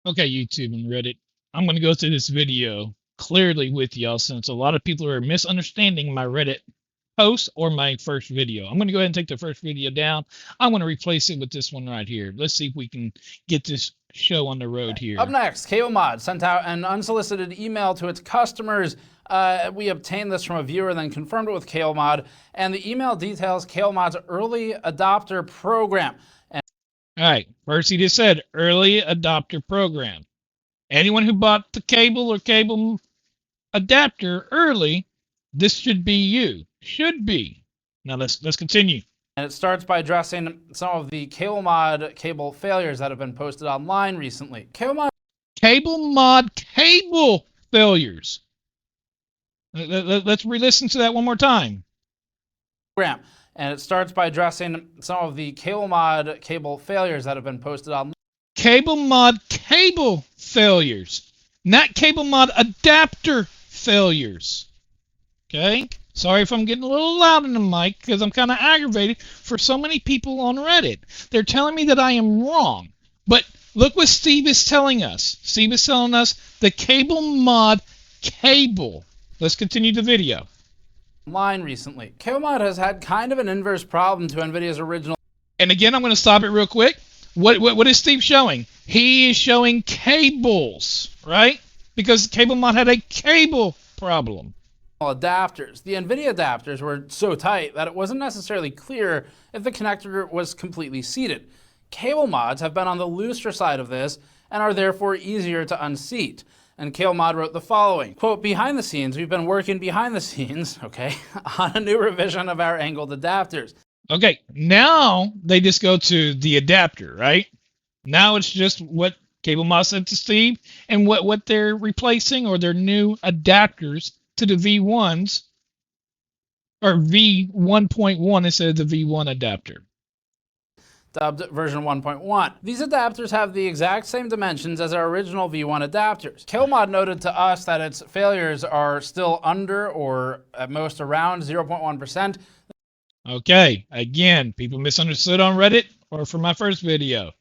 Okay, YouTube and Reddit, I'm going to go through this video clearly with y'all since a lot of people are misunderstanding my Reddit post or my first video. I'm going to go ahead and take the first video down. I'm going to replace it with this one right here. Let's see if we can get this show on the road here. Up next, Cablemod sent out an unsolicited email to its customers. We obtained this from a viewer, then confirmed it with Cablemod, and the email details Cablemod's early adopter program. All right, first he just said early adopter program. Anyone who bought the cable or cable adapter early, this should be you. Should be. Now let's continue. And it starts by addressing some of the Cablemod cable failures that have been posted online recently. Cablemod cable failures. Let's re-listen to that one more time. And it starts by addressing some of the Cablemod cable failures that have been posted online. Cablemod cable failures, not Cablemod adapter failures. Okay? Sorry if I'm getting a little loud in the mic because I'm kind of aggravated for so many people on Reddit. They're telling me that I am wrong. But look what Steve is telling us. Steve is telling us the Cablemod cable. Let's continue the video. Online recently. Cablemod has had kind of an inverse problem to NVIDIA's original. And again, I'm going to stop it real quick. What is Steve showing? He is showing cables, right? Because Cablemod had a cable problem. Adapters. The NVIDIA adapters were so tight that it wasn't necessarily clear if the connector was completely seated. Cablemods have been on the looser side of this and are therefore easier to unseat. And Cablemod wrote the following, quote, behind the scenes, we've been working behind the scenes, okay, on a new revision of our angled adapters. Okay, now they just go to the adapter, right? Now it's just what Cablemod sent to Steve and what they're replacing or their new adapters to the V1s or V1.1 instead of the V1 adapter. Dubbed version 1.1. These adapters have the exact same dimensions as our original V1 adapters. Cablemod noted to us that its failures are still under or at most around 0.1%. Okay, again, people misunderstood on Reddit or from my first video.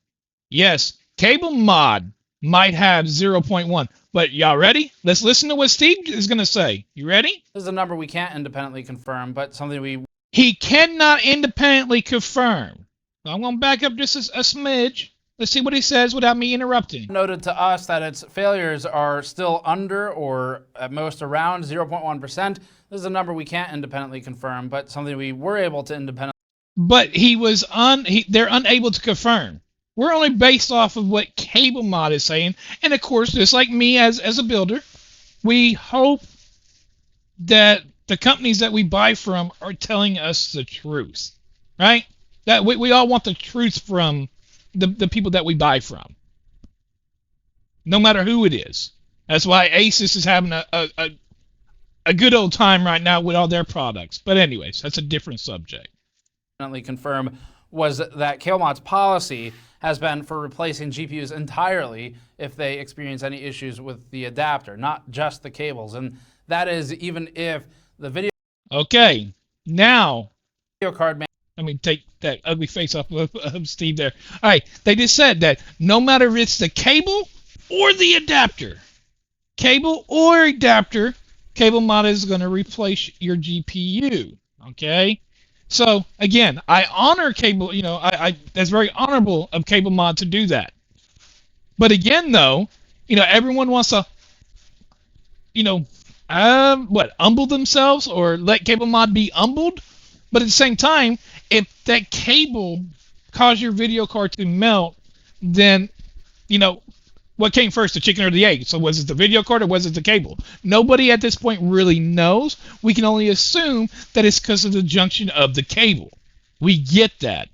Yes, Cablemod might have 0.1, but y'all ready? Let's listen to what Steve is going to say. You ready? This is a number we can't independently confirm, but something he cannot independently confirm. I'm going to back up just a smidge. Let's see what he says without me interrupting. Noted to us that its failures are still under or at most around 0.1%. This is a number we can't independently confirm, but something we were able to independently. But they're unable to confirm. We're only based off of what Cablemod is saying. And of course, just like me as a builder, we hope that the companies that we buy from are telling us the truth, right? That we all want the truth from the people that we buy from, no matter who it is. That's why Asus is having a good old time right now with all their products. But anyways, that's a different subject. Confirm was that Cablemod's policy has been for replacing GPUs entirely if they experience any issues with the adapter, not just the cables. And that is even if the video. Okay, now video card. Let me take that ugly face off of Steve there. All right, they just said that no matter if it's the cable or the adapter, cable or adapter, Cablemod is going to replace your GPU. Okay, so again, I honor cable. You know, I that's very honorable of Cablemod to do that. But again, though, you know, everyone wants to, you know, humble themselves or let Cablemod be humbled. But at the same time, if that cable caused your video card to melt, then, you know, what came first, the chicken or the egg? So was it the video card or was it the cable? Nobody at this point really knows. We can only assume that it's because of the junction of the cable. We get that.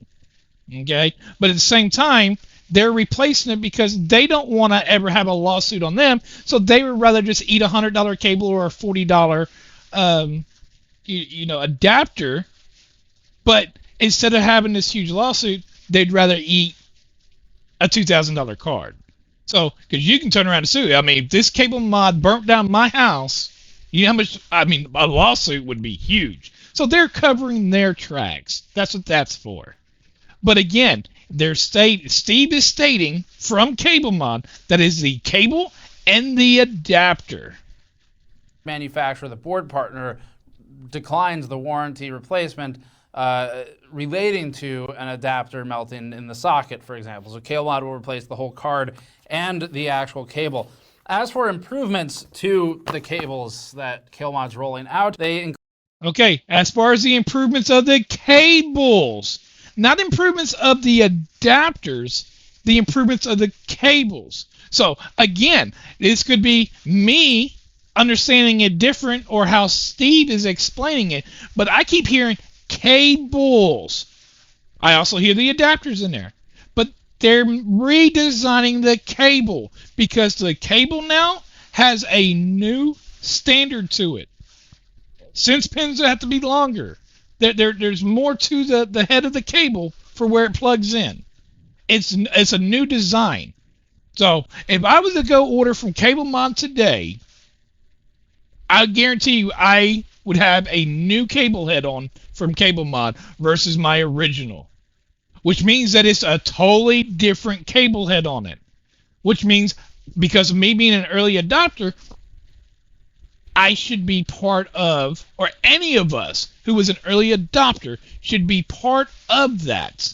Okay? But at the same time, they're replacing it because they don't want to ever have a lawsuit on them. So they would rather just eat a $100 cable or a $40 adapter. But instead of having this huge lawsuit, they'd rather eat a $2,000 card. So, because you can turn around and sue. I mean, if this Cablemod burnt down my house, you know how much, I mean, a lawsuit would be huge. So they're covering their tracks. That's what that's for. But again, Steve is stating from Cablemod that is the cable and the adapter. Manufacturer, the board partner, declines the warranty replacement relating to an adapter melting in the socket, for example. So Cablemod will replace the whole card and the actual cable. As for improvements to the cables that Cablemod's rolling out, okay, as far as the improvements of the cables, not improvements of the adapters, the improvements of the cables. So again, this could be me understanding it different or how Steve is explaining it, but I keep hearing cables. I also hear the adapters in there, but they're redesigning the cable because the cable now has a new standard to it. Since pins have to be longer, there's more to the head of the cable for where it plugs in. It's a new design. So if I was to go order from Cablemod today, I guarantee you I would have a new cable head on from Cablemod versus my original, which means that it's a totally different cable head on it, which means because of me being an early adopter, I should be part of, or any of us who was an early adopter should be part of that.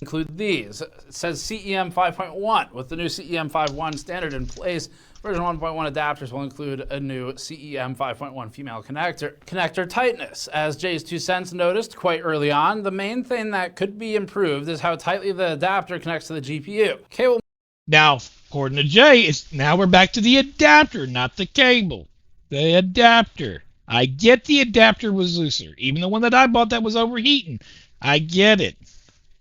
include these. It says CEM 5.1. With the new CEM 5.1 standard in place, version 1.1 adapters will include a new CEM 5.1 female connector tightness. As Jay's 2 cents noticed quite early on, the main thing that could be improved is how tightly the adapter connects to the GPU. Cable. Now, according to Jay, now we're back to the adapter, not the cable. The adapter. I get the adapter was looser. Even the one that I bought that was overheating. I get it.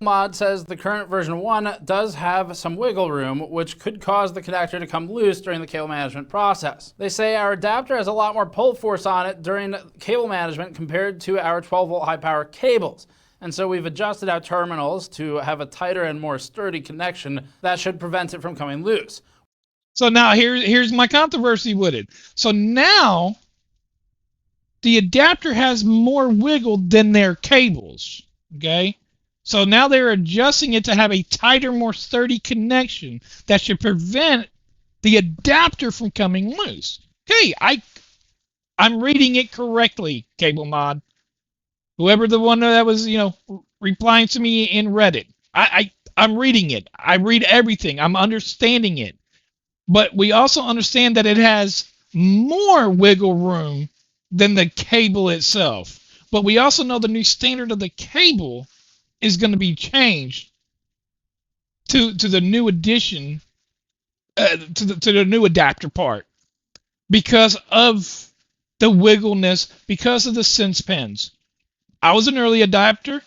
Mod says the current version 1 does have some wiggle room, which could cause the connector to come loose during the cable management process. They say our adapter has a lot more pull force on it during cable management compared to our 12-volt high-power cables. And so we've adjusted our terminals to have a tighter and more sturdy connection that should prevent it from coming loose. So now here's my controversy with it. So now the adapter has more wiggle than their cables, okay? So now they're adjusting it to have a tighter, more sturdy connection that should prevent the adapter from coming loose. Okay, I'm reading it correctly, Cablemod. Whoever the one that was, replying to me in Reddit. I'm reading it. I read everything. I'm understanding it. But we also understand that it has more wiggle room than the cable itself. But we also know the new standard of the cable is going to be changed to the new addition, to the new adapter part, because of the wiggleness, because of the sense pins. I was an early adopter.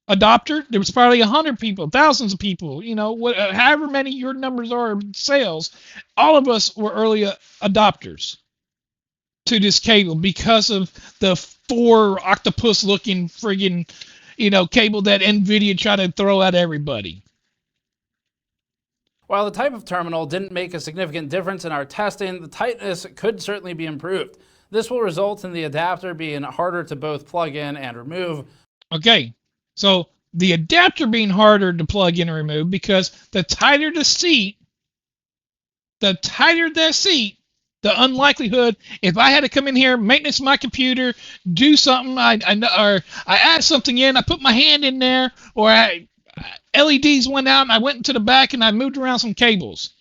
There was probably 100 people, thousands of people, however many your numbers are sales. All of us were early adopters to this cable because of the 4 octopus looking friggin' cable that NVIDIA tried to throw at everybody. While the type of terminal didn't make a significant difference in our testing, the tightness could certainly be improved. This will result in the adapter being harder to both plug in and remove. Okay, so the adapter being harder to plug in and remove because the tighter the seat, the unlikelihood, if I had to come in here, maintenance my computer, do something, or I add something in, I put my hand in there, or LEDs went out and I went into the back and I moved around some cables.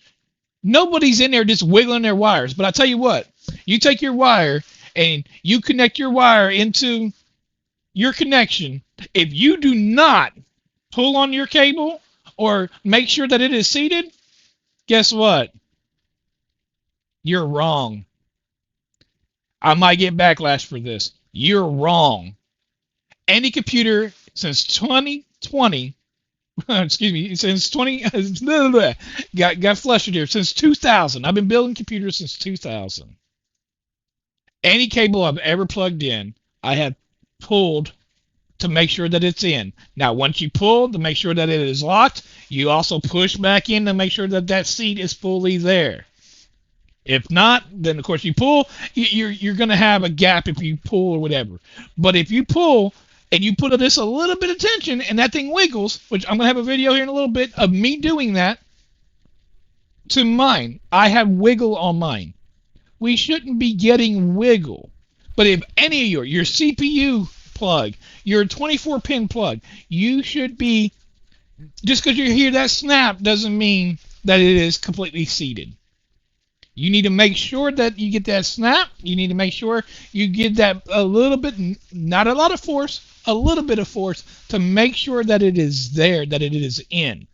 Nobody's in there just wiggling their wires. But I tell you what, you take your wire and you connect your wire into your connection. If you do not pull on your cable or make sure that it is seated, guess what? You're wrong. I might get backlash for this. You're wrong. Any computer since 2020, excuse me, since 20, got flustered here, since 2000. I've been building computers since 2000. Any cable I've ever plugged in, I have pulled to make sure that it's in. Now, once you pull to make sure that it is locked, you also push back in to make sure that that seat is fully there. If not, then of course you pull. You're going to have a gap if you pull or whatever. But if you pull, and you put this a little bit of tension and that thing wiggles, which I'm going to have a video here in a little bit of me doing that to mine. I have wiggle on mine. We shouldn't be getting wiggle. But if any of your CPU plug, your 24-pin plug, you should be, just because you hear that snap doesn't mean that it is completely seated. You need to make sure that you get that snap. You need to make sure you get that a little bit, not a lot of force, a little bit of force to make sure that it is there, that it is in.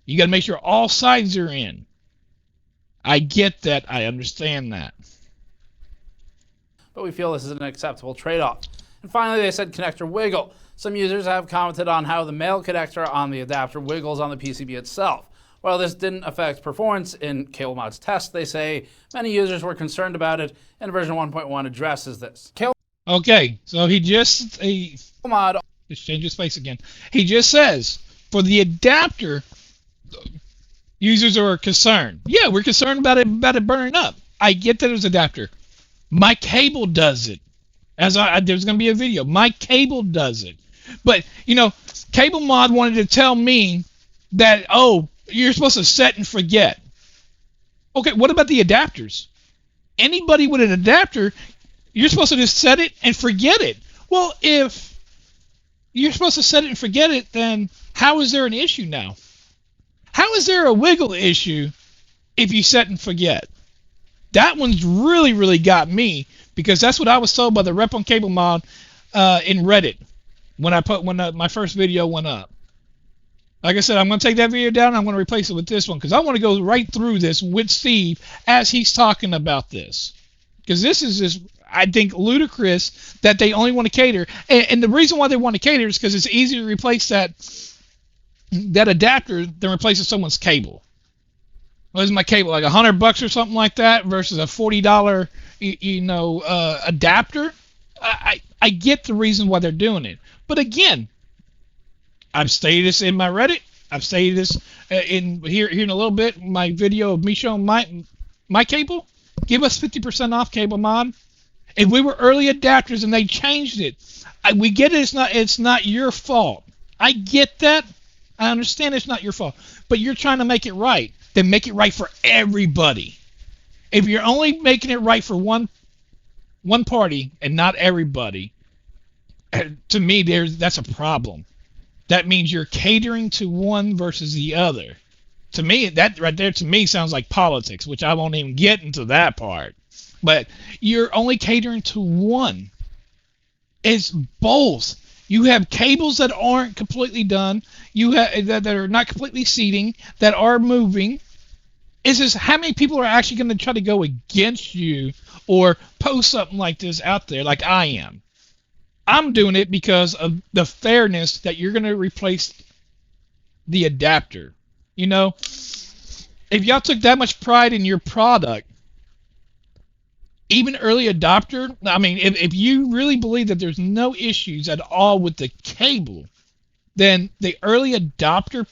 You got to make sure all sides are in. I get that. I understand that. But we feel this is an acceptable trade-off. And finally, they said connector wiggle. Some users have commented on how the male connector on the adapter wiggles on the PCB itself. While this didn't affect performance in Cablemod's test, they say many users were concerned about it, and version 1.1 addresses this. Okay, so Cablemod just change his face again. He just says for the adapter, users are concerned. Yeah, we're concerned about it burning up. I get that it's adapter. My cable does it. There's going to be a video. My cable does it. But Cablemod wanted to tell me that you're supposed to set and forget. Okay, what about the adapters? Anybody with an adapter, you're supposed to just set it and forget it. Well, if you're supposed to set it and forget it, then how is there an issue now? How is there a wiggle issue if you set and forget? That one's really, really got me, because that's what I was told by the rep on Cablemod in Reddit when my first video went up. Like I said, I'm going to take that video down and I'm going to replace it with this one, because I want to go right through this with Steve as he's talking about this. Because this is just, I think, ludicrous that they only want to cater. And the reason why they want to cater is because it's easier to replace that adapter than replacing someone's cable. What is my cable, like $100 or something like that versus a $40 adapter? I get the reason why they're doing it. But again, I've stated this in my Reddit. I've stated this in here in a little bit. My video of me showing my cable. Give us 50% off, Cablemod. If we were early adapters and they changed it, we get it. It's not your fault. I get that. I understand it's not your fault. But you're trying to make it right. Then make it right for everybody. If you're only making it right for one party and not everybody, to me, that's a problem. That means you're catering to one versus the other. To me, that right there to me sounds like politics, which I won't even get into that part. But you're only catering to one. It's both. You have cables that aren't completely done. You have that are not completely seating, that are moving. It's just how many people are actually going to try to go against you or post something like this out there, like I am. I'm doing it because of the fairness that you're going to replace the adapter. If y'all took that much pride in your product, even early adopter, I mean, if you really believe that there's no issues at all with the cable, then the early adopter,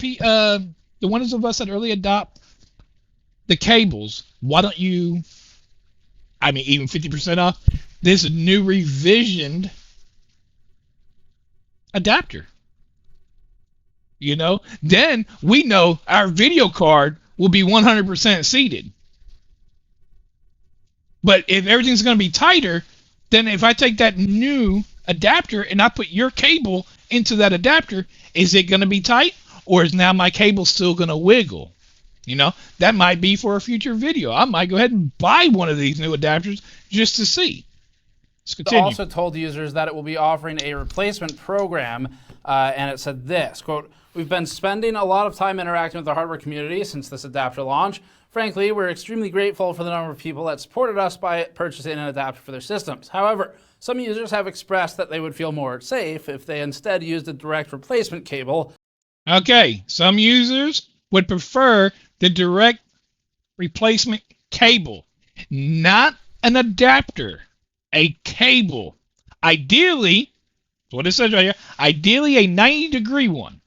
the ones of us that early adopt the cables, why don't you, even 50% off this new revisioned adapter? Then we know our video card will be 100% seated. But if everything's going to be tighter, then if I take that new adapter and I put your cable into that adapter, is it going to be tight, or is now my cable still going to wiggle? That might be for a future video. I might go ahead and buy one of these new adapters just to see. Let's continue. It also told users that it will be offering a replacement program, and it said this, quote, "We've been spending a lot of time interacting with the hardware community since this adapter launch. Frankly, we're extremely grateful for the number of people that supported us by purchasing an adapter for their systems. However, some users have expressed that they would feel more safe if they instead used a direct replacement cable." Okay, some users would prefer the direct replacement cable, not an adapter, a cable. Ideally, what it says right here, ideally a 90-degree one.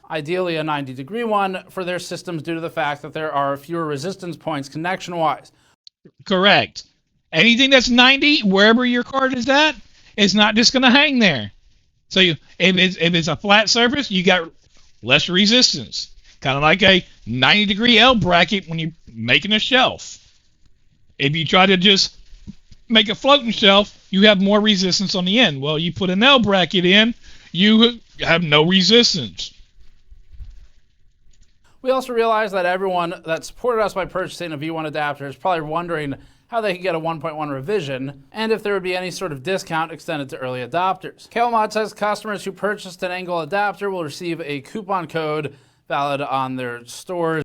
Ideally a 90-degree one for their systems due to the fact that there are fewer resistance points connection-wise. Correct. Anything that's 90, wherever your card is at, it's not just going to hang there. So if it's a flat surface, you got less resistance. Kind of like a 90-degree L bracket when you're making a shelf. If you try to just make a floating shelf, you have more resistance on the end. Well, you put an L bracket in, you have no resistance. We also realized that everyone that supported us by purchasing a V1 adapter is probably wondering how they could get a 1.1 revision, and if there would be any sort of discount extended to early adopters. Cablemod says customers who purchased an Angle adapter will receive a coupon code valid on their stores.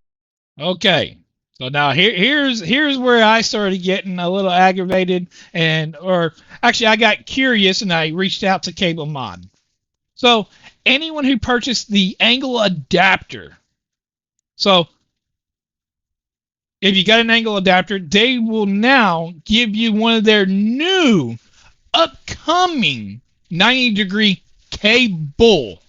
Okay, so now here's where I started getting a little aggravated, or actually I got curious and I reached out to Cablemod. So anyone who purchased the Angle adapter, so if you got an Angle adapter, they will now give you one of their new upcoming 90-degree cable,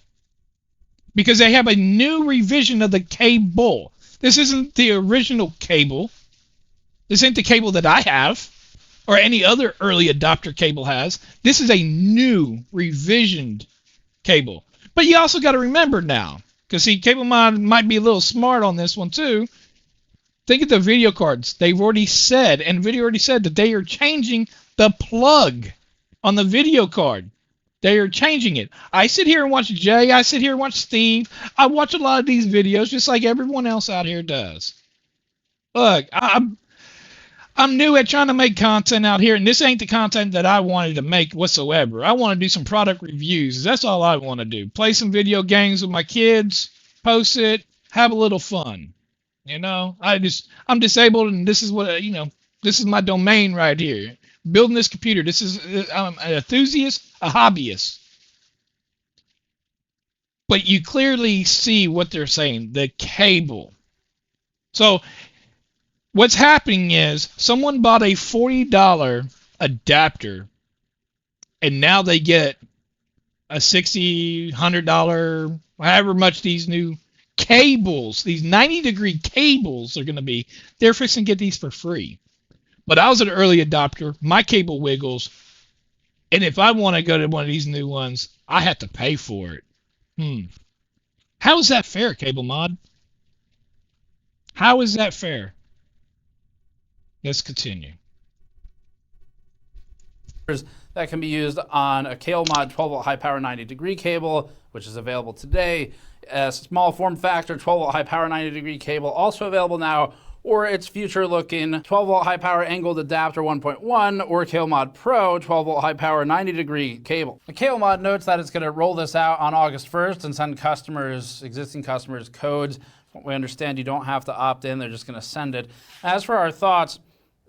because they have a new revision of the cable. This isn't the original cable. This ain't the cable that I have or any other early adopter cable has. This is a new revisioned cable. But you also got to remember now, because see, Cablemod might be a little smart on this one too. Think of the video cards. They've already said, and video already said, that they are changing the plug on the video card. They are changing it. I sit here and watch Jay. I sit here and watch Steve. I watch a lot of these videos just like everyone else out here does. Look, I'm new at trying to make content out here, and this ain't the content that I wanted to make whatsoever. I want to do some product reviews. That's all I want to do. Play some video games with my kids, post it, have a little fun. You know, I'm disabled, and this is what this is my domain right here. Building this computer. This is I'm an enthusiast, a hobbyist. But you clearly see what they're saying. The cable. So what's happening is someone bought a $40 adapter, and now they get a $60, $100, however much these new cables, these 90-degree cables are going to be. They're fixing to get these for free. But I was an early adopter. My cable wiggles. And if I want to go to one of these new ones, I have to pay for it. How is that fair, Cablemod? How is that fair? Let's continue. That can be used on a Cablemod 12-volt high-power 90-degree cable, which is available today. A small form factor 12-volt high-power 90-degree cable, also available now, or its future-looking 12-volt high-power angled adapter 1.1 or Cablemod Pro 12-volt high-power 90-degree cable. The Cablemod notes that it's going to roll this out on August 1st and send existing customers, codes. We understand you don't have to opt in; they're just going to send it. As for our thoughts,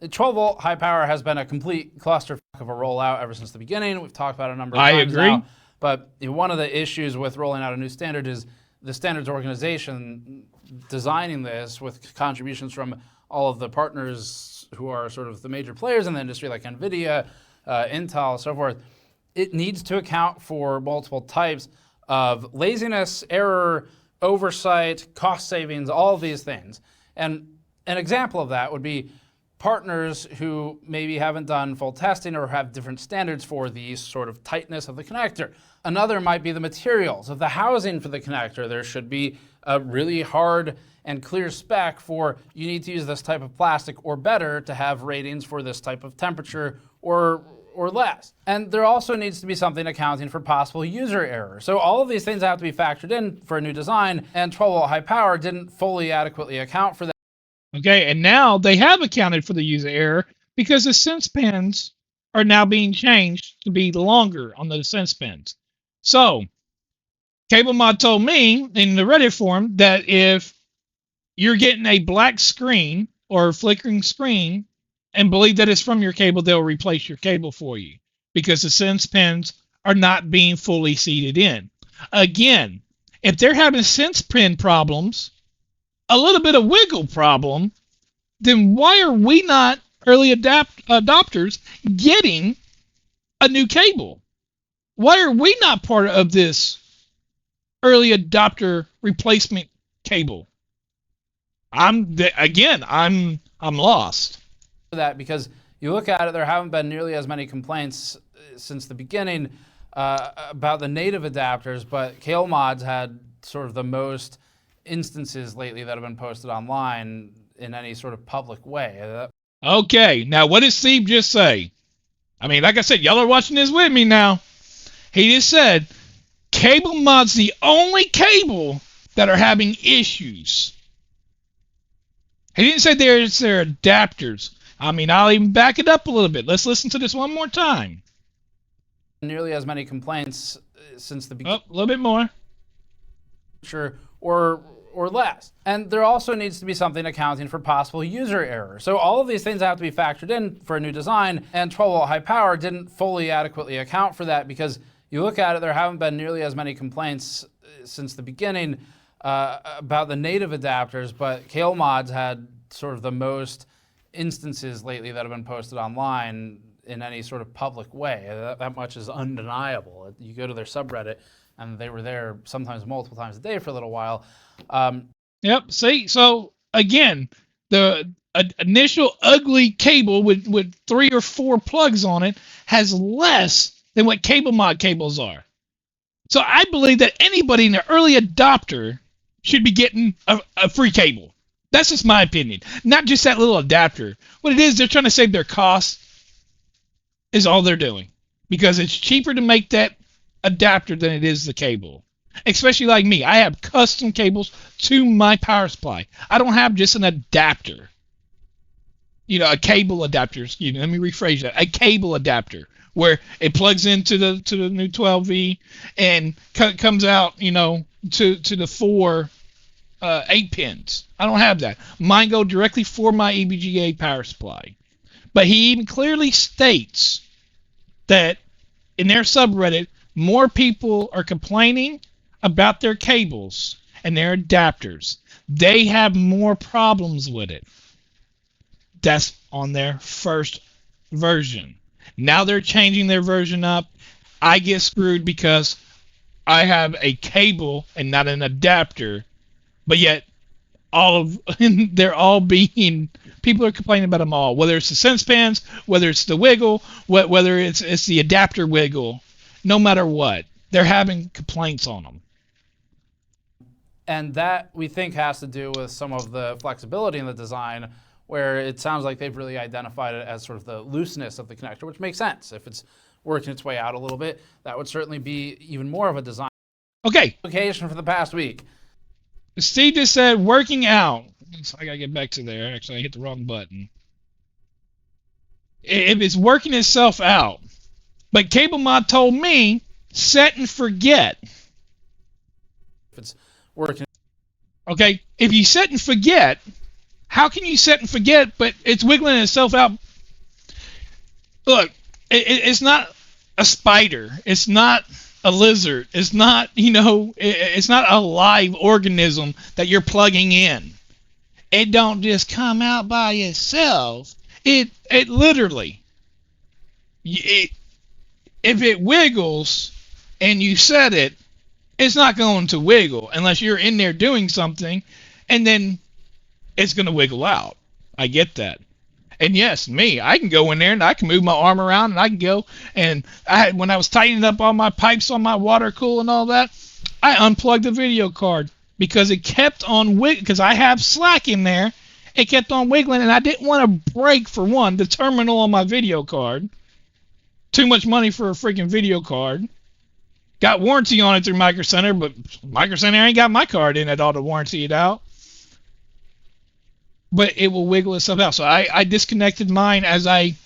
12-volt high-power has been a complete clusterfuck of a rollout ever since the beginning. We've talked about it a number of times now. But one of the issues with rolling out a new standard is the standards organization designing this with contributions from all of the partners who are sort of the major players in the industry, like NVIDIA, Intel, so forth. It needs to account for multiple types of laziness, error, oversight, cost savings, all of these things. And an example of that would be partners who maybe haven't done full testing or have different standards for the sort of tightness of the connector. Another might be the materials of the housing for the connector. There should be a really hard and clear spec for you need to use this type of plastic or better to have ratings for this type of temperature or less. And there also needs to be something accounting for possible user error. So all of these things have to be factored in for a new design, and 12-volt high power didn't fully adequately account for that. Okay, and now they have accounted for the user error because the sense pins are now being changed to be longer on the sense pins. So, Cablemod told me in the Reddit forum that if you're getting a black screen or flickering screen and believe that it's from your cable, they'll replace your cable for you because the sense pins are not being fully seated in. Again, if they're having sense pin problems, a little bit of wiggle problem, then why are we not early adopters getting a new cable? Why are we not part of this early adopter replacement cable? I'm lost. That because you look at it, there haven't been nearly as many complaints since the beginning about the native adapters, but Cablemod's had sort of the most instances lately that have been posted online in any sort of public way. Okay, now what did Steve just say? I mean, like I said, y'all are watching this with me now. He just said Cablemod's the only cable that are having issues. He didn't say there's their adapters. I mean, I'll even back it up a little bit. Let's listen to this one more time. Nearly as many complaints since the beginning. Oh, a little bit more. Sure, or less. And there also needs to be something accounting for possible user error. So all of these things have to be factored in for a new design, and 12-volt high power didn't fully adequately account for that, because you look at it, there haven't been nearly as many complaints since the beginning about the native adapters, but Cablemod's had sort of the most instances lately that have been posted online in any sort of public way. That much is undeniable. You go to their subreddit, and they were there sometimes multiple times a day for a little while. Yep. See, so again, the initial ugly cable with 3 or 4 plugs on it has less than what Cablemod cables are. So I believe that anybody in the early adopter should be getting a free cable. That's just my opinion. Not just that little adapter. What it is, they're trying to save their costs, is all they're doing. Because it's cheaper to make that adapter than it is the cable. Especially like me. I have custom cables to my power supply. I don't have just an adapter. You know, a cable adapter. Excuse me, let me rephrase that. A cable adapter where it plugs into the new 12V and comes out, you know, to the 4 8 pins. I don't have that. Mine go directly for my EVGA power supply. But he even clearly states that in their subreddit, more people are complaining about their cables and their adapters. They have more problems with it. That's on their first version. Now they're changing their version up. I get screwed because I have a cable and not an adapter, but yet they're all being, people are complaining about them all, whether it's the sense pans, whether it's the wiggle, whether it's the adapter wiggle, no matter what, they're having complaints on them. And that, we think, has to do with some of the flexibility in the design, where it sounds like they've really identified it as sort of the looseness of the connector, which makes sense. If it's working its way out a little bit, that would certainly be even more of a design application for the past week. Steve just said working out. I gotta get back to there. Actually, I hit the wrong button. If it's working itself out, but Cablemod told me set and forget. If it's working. Okay, if you set and forget, how can you set and forget, but it's wiggling itself out? Look, it's not a spider. It's not a lizard. It's not, you know, it's not a live organism that you're plugging in. It don't just come out by itself. It literally, if it wiggles and you set it, it's not going to wiggle unless you're in there doing something, and then it's going to wiggle out. I get that. And yes, I can go in there and I can move my arm around and I can go. And when I was tightening up all my pipes on my water cool and all that, I unplugged the video card because it kept on wiggling. Because I have slack in there, it kept on wiggling, and I didn't want to break, for one, the terminal on my video card. Too much money for a freaking video card. Got warranty on it through Micro Center, but Micro Center ain't got my card in at all to warranty it out. But it will wiggle itself out. So I disconnected mine as I,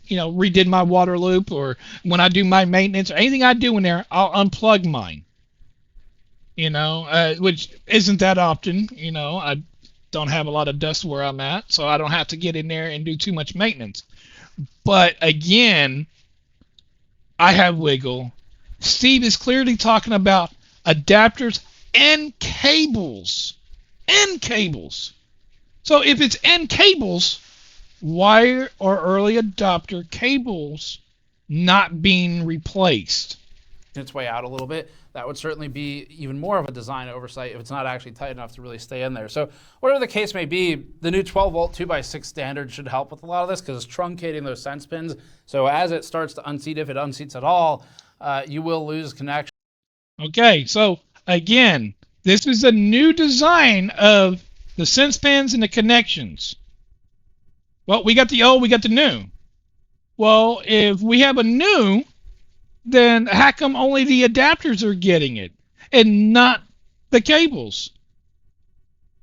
redid my water loop, or when I do my maintenance or anything I do in there, I'll unplug mine. Which isn't that often. I don't have a lot of dust where I'm at, so I don't have to get in there and do too much maintenance. But again, I have wiggle. Steve is clearly talking about adapters and cables. And cables. So if it's end cables, why are early adopter cables not being replaced? Its way out a little bit, that would certainly be even more of a design oversight if it's not actually tight enough to really stay in there. So whatever the case may be, the new 12-volt 2x6 standard should help with a lot of this because it's truncating those sense pins. So as it starts to unseat, if it unseats at all, you will lose connection. Okay, so again, this is a new design of the sense pans and the connections. Well, we got the old, we got the new. Well, if we have a new, then how come only the adapters are getting it and not the cables?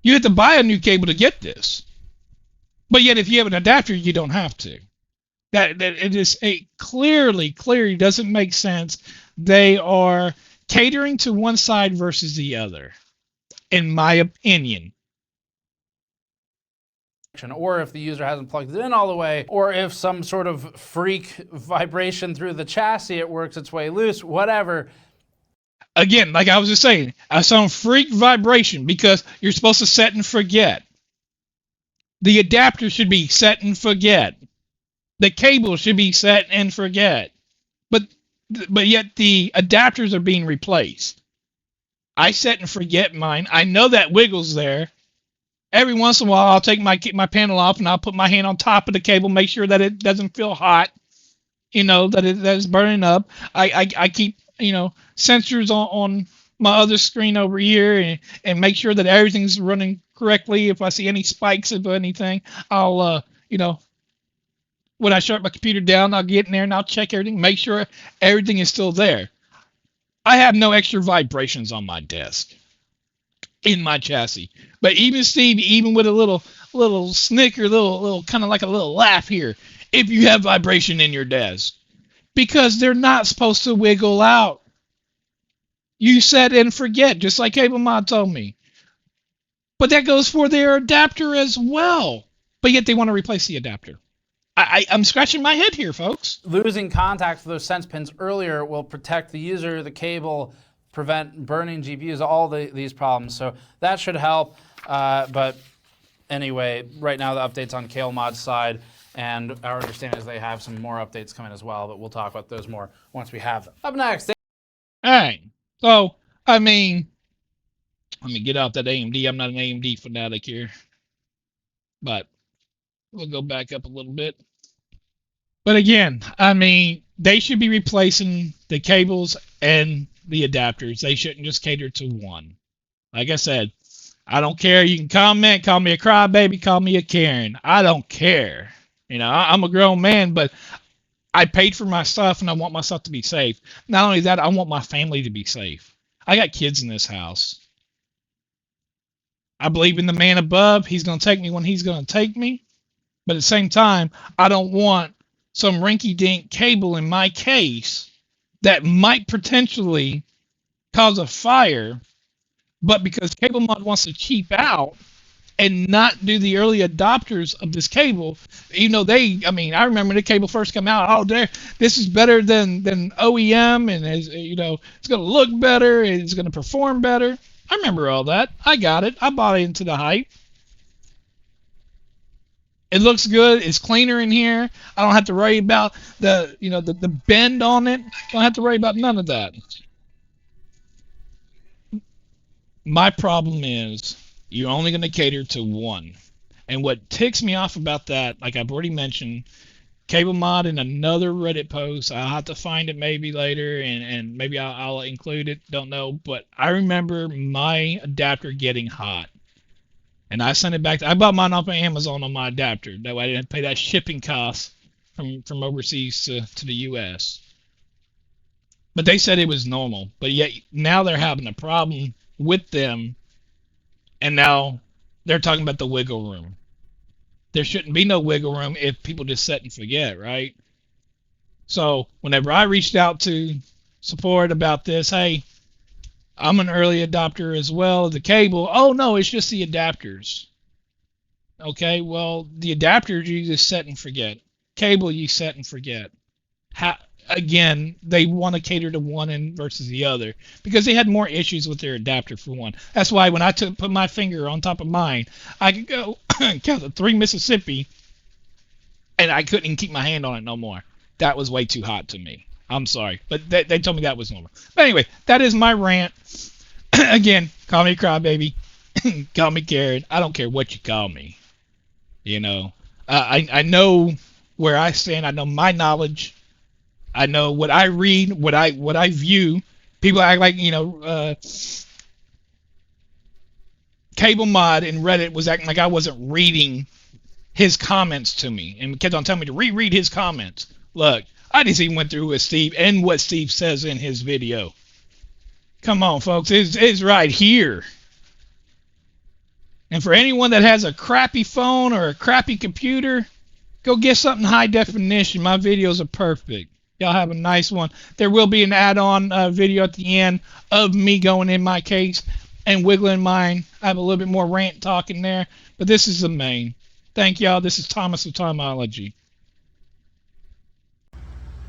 You have to buy a new cable to get this. But yet, if you have an adapter, you don't have to. That it is clearly doesn't make sense. They are catering to one side versus the other, in my opinion. Or if the user hasn't plugged it in all the way, or if some sort of freak vibration through the chassis, it works its way loose, whatever. Again, like I was just saying, some freak vibration, because you're supposed to set and forget. The adapter should be set and forget. The cable should be set and forget. But yet the adapters are being replaced. I set and forget mine. I know that wiggles there. Every once in a while, I'll take my panel off and I'll put my hand on top of the cable, make sure that it doesn't feel hot. That it's burning up. I keep sensors on my other screen over here and make sure that everything's running correctly. If I see any spikes of anything, I'll when I shut my computer down, I'll get in there and I'll check everything, make sure everything is still there. I have no extra vibrations on my desk in my chassis. But even Steve, even with a little snicker, little kind of like a little laugh here, if you have vibration in your desk, because they're not supposed to wiggle out. You set and forget, just like Cablemod told me. But that goes for their adapter as well. But yet they want to replace the adapter. I'm scratching my head here, folks. Losing contact with those sense pins earlier will protect the user, the cable, prevent burning GPUs, all these problems. So that should help. But anyway, right now the update's on Cablemod's side, and our understanding is they have some more updates coming as well, but we'll talk about those more once we have them. Up next. All right. So, I mean, let me get out that AMD. I'm not an AMD fanatic here. But we'll go back up a little bit. But again, I mean, they should be replacing the cables and the adapters. They shouldn't just cater to one. Like I said, I don't care. You can comment, call me a crybaby, call me a Karen. I don't care. I'm a grown man, but I paid for my stuff and I want my stuff to be safe. Not only that, I want my family to be safe. I got kids in this house. I believe in the man above. He's going to take me when he's going to take me. But at the same time, I don't want some rinky-dink cable in my case that might potentially cause a fire, but because Cablemod wants to cheap out and not do the early adopters of this cable, I remember the cable first come out, this is better than OEM, and it's going to look better, it's going to perform better. I remember all that. I got it. I bought into the hype. It looks good. It's cleaner in here. I don't have to worry about the bend on it. I don't have to worry about none of that. My problem is you're only going to cater to one. And what ticks me off about that, like I've already mentioned, Cablemod in another Reddit post. I'll have to find it maybe later, and maybe I'll include it. Don't know. But I remember my adapter getting hot. And I sent it back. I bought mine off of Amazon on my adapter. That way I didn't pay that shipping cost from overseas to the U.S. But they said it was normal. But yet now they're having a problem with them. And now they're talking about the wiggle room. There shouldn't be no wiggle room if people just set and forget, right? So whenever I reached out to support about this, hey, I'm an early adopter as well. The cable, oh no, it's just the adapters. Okay, well, the adapters you just set and forget. Cable you set and forget. Again, they want to cater to one end versus the other because they had more issues with their adapter for one. That's why when I put my finger on top of mine, I could go count to 3 Mississippi, and I couldn't keep my hand on it no more. That was way too hot to me. I'm sorry, but they told me that was normal. But anyway, that is my rant. Again, call me crybaby, call me Karen. I don't care what you call me. I know where I stand. I know my knowledge. I know what I read, what I view. People act like, Cablemod and Reddit was acting like I wasn't reading his comments to me, and kept on telling me to reread his comments. Look, I just even went through with Steve and what Steve says in his video. Come on, folks, it's right here. And for anyone that has a crappy phone or a crappy computer, go get something high definition. My videos are perfect. Y'all have a nice one. There will be an add-on video at the end of me going in my case and wiggling mine. I have a little bit more rant talking there, but this is the main. Thank y'all. This is Thomas of Timology.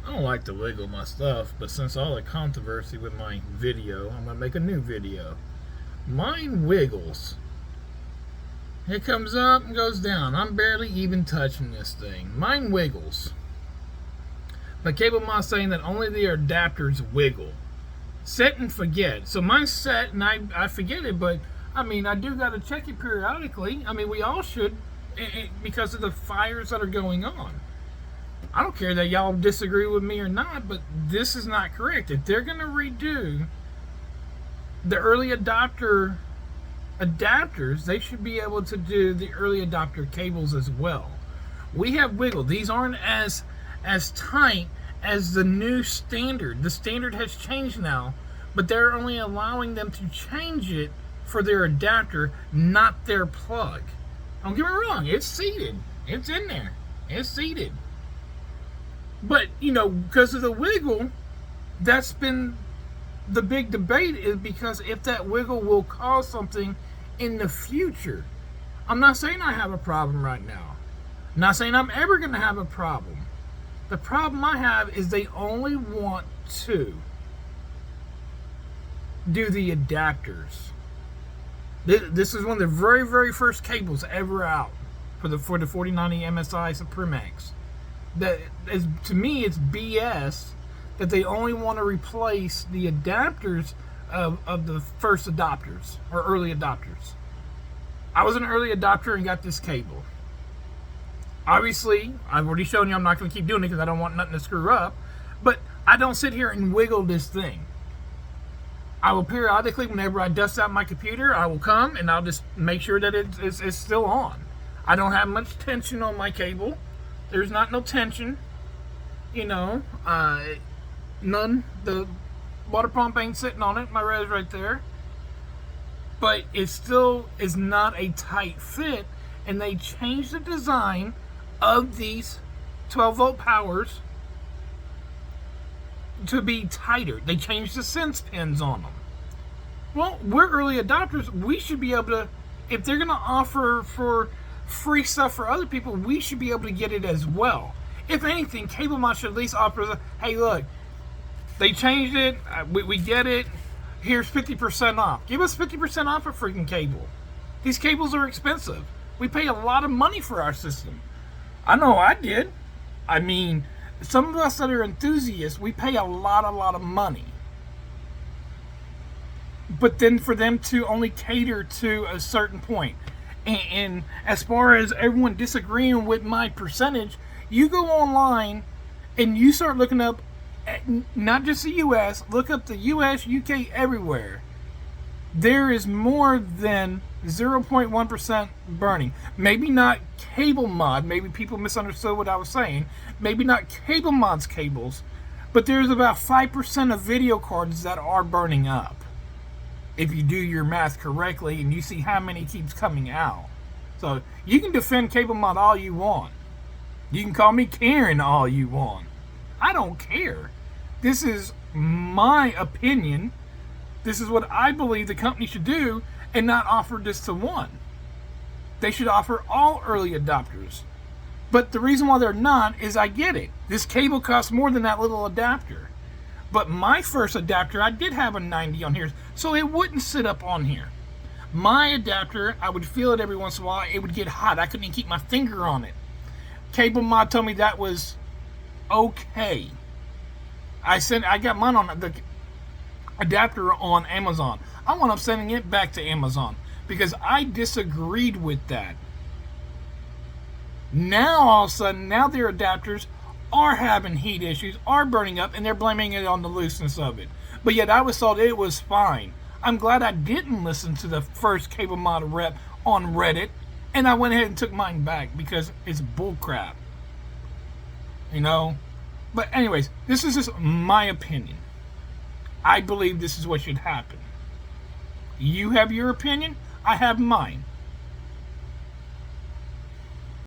I don't like to wiggle my stuff, but since all the controversy with my video, I'm going to make a new video. Mine wiggles. It comes up and goes down. I'm barely even touching this thing. Mine wiggles. But Cablemod's saying that only the adapters wiggle. Set and forget. So mine's set and I forget it, but I mean, I do got to check it periodically. I mean, we all should, because of the fires that are going on. I don't care that y'all disagree with me or not, but this is not correct. If they're going to redo the early adopter adapters, they should be able to do the early adopter cables as well. We have wiggle. These aren't as tight as the new standard. The standard has changed now, but they're only allowing them to change it for their adapter, not their plug. Don't get me wrong, it's seated. It's in there. It's seated. But, because of the wiggle, that's been the big debate, is because if that wiggle will cause something in the future. I'm not saying I have a problem right now. I'm not saying I'm ever going to have a problem. The problem I have is they only want to do the adapters. This is one of the very, very first cables ever out for the 4090 MSI Supremax. That is, to me, it's BS that they only want to replace the adapters of the first adopters or early adopters. I was an early adopter and got this cable. Obviously, I've already shown you I'm not going to keep doing it because I don't want nothing to screw up. But I don't sit here and wiggle this thing. I will periodically, whenever I dust out my computer, I will come and I'll just make sure that it's still on. I don't have much tension on my cable. There's no tension. None. The water pump ain't sitting on it. My res right there. But it still is not a tight fit, and they changed the design of these 12-volt powers to be tighter. They changed the sense pins on them. Well, we're early adopters. We should be able to, if they're going to offer for free stuff for other people, we should be able to get it as well. If anything, Cablemod should at least offer, hey, look, they changed it. We get it. Here's 50% off. Give us 50% off a freaking cable. These cables are expensive. We pay a lot of money for our system. I know I did. I mean, some of us that are enthusiasts, we pay a lot of money. But then for them to only cater to a certain point. And as far as everyone disagreeing with my percentage, you go online and you start looking up, not just the US, look up the US, UK, everywhere. There is more than 0.1% burning. Maybe not Cablemod. Maybe people misunderstood what I was saying. Maybe not Cablemod's cables. But there's about 5% of video cards that are burning up. If you do your math correctly and you see how many keeps coming out. So you can defend Cablemod all you want. You can call me Karen all you want. I don't care. This is my opinion. This is what I believe the company should do, and not offer this to one. They should offer all early adopters. But the reason why they're not is I get it. This cable costs more than that little adapter. But my first adapter, I did have a 90 on here, so it wouldn't sit up on here. My adapter, I would feel it every once in a while. It would get hot. I couldn't even keep my finger on it. Cablemod told me that was okay. I got mine on the adapter on Amazon. I wound up sending it back to Amazon because I disagreed with that. Now all of a sudden, now their adapters are having heat issues, are burning up, and they're blaming it on the looseness of it. But yet I was told it was fine. I'm glad I didn't listen to the first Cablemod rep on Reddit, and I went ahead and took mine back because it's bullcrap. You know? But anyways, this is just my opinion. I believe this is what should happen. You have your opinion, I have mine.